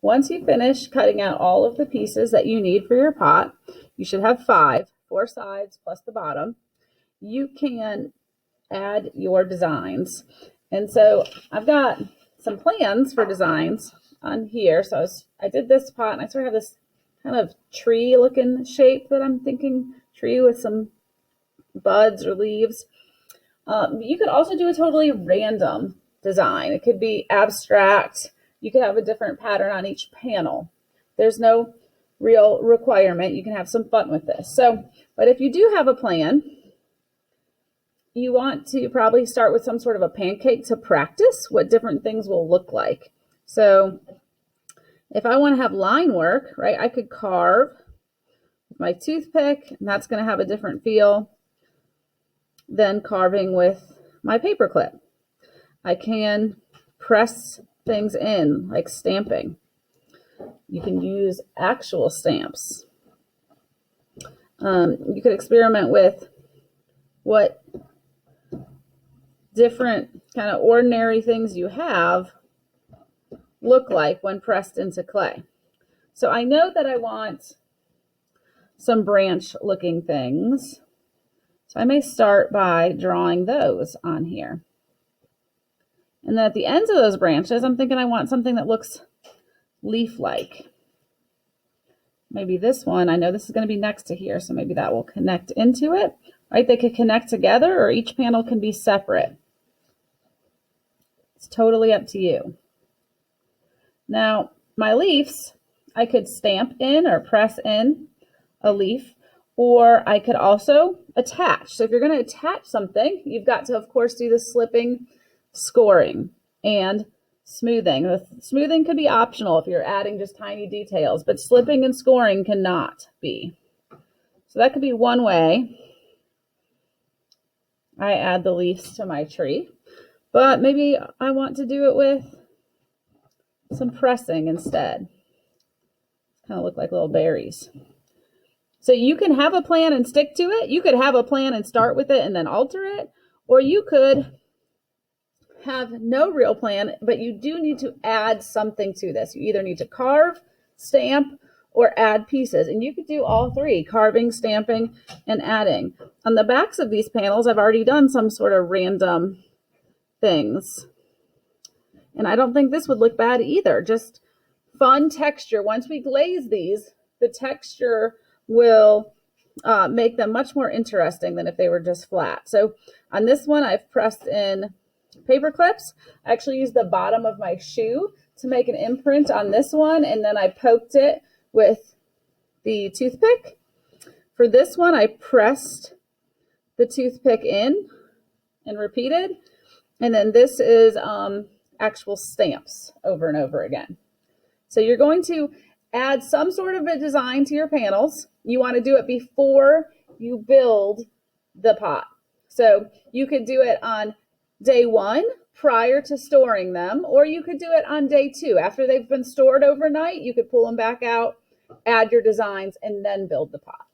Once you finish cutting out all of the pieces that you need for your pot, you should have four sides plus the bottom. You can add your designs. And so I've got some plans for designs on here. So I did this pot and I sort of have this kind of tree looking shape that I'm thinking, tree with some buds or leaves. You could also do a totally random design. It could be abstract. You could have a different pattern on each panel. There's no real requirement. You can have some fun with this. But if you do have a plan, you want to probably start with some sort of a pancake to practice what different things will look like. So if I want to have line work, right, I could carve with my toothpick, and that's going to have a different feel than carving with my paper clip. I can press things in like stamping. You can use actual stamps. You could experiment with what different kind of ordinary things you have look like when pressed into clay. So I know that I want some branch looking things. So I may start by drawing those on here. And then at the ends of those branches, I'm thinking I want something that looks leaf-like. Maybe this one, I know this is going to be next to here, so maybe that will connect into it, right? They could connect together or each panel can be separate. It's totally up to you. Now, my leaves, I could stamp in or press in a leaf, or I could also attach. So if you're going to attach something, you've got to, of course, do the slipping, scoring, and smoothing. The smoothing could be optional if you're adding just tiny details, but slipping and scoring cannot be. So that could be one way I add the leaves to my tree, but maybe I want to do it with some pressing instead. Kind of look like little berries. So you can have a plan and stick to it. You could have a plan and start with it and then alter it, or you could have no real plan, but you do need to add something to this. You either need to carve, stamp, or add pieces. And you could do all three: carving, stamping, and adding. On the backs of these panels, I've already done some sort of random things. And I don't think this would look bad either. Just fun texture. Once we glaze these, the texture will make them much more interesting than if they were just flat. So on this one, I've pressed in paper clips. I actually used the bottom of my shoe to make an imprint on this one, and then I poked it with the toothpick. For this one, I pressed the toothpick in and repeated, and then this is actual stamps over and over again. So you're going to add some sort of a design to your panels. You want to do it before you build the pot. So you could do it on day one prior to storing them, or you could do it on day two. After they've been stored overnight, you could pull them back out, add your designs, and then build the pot.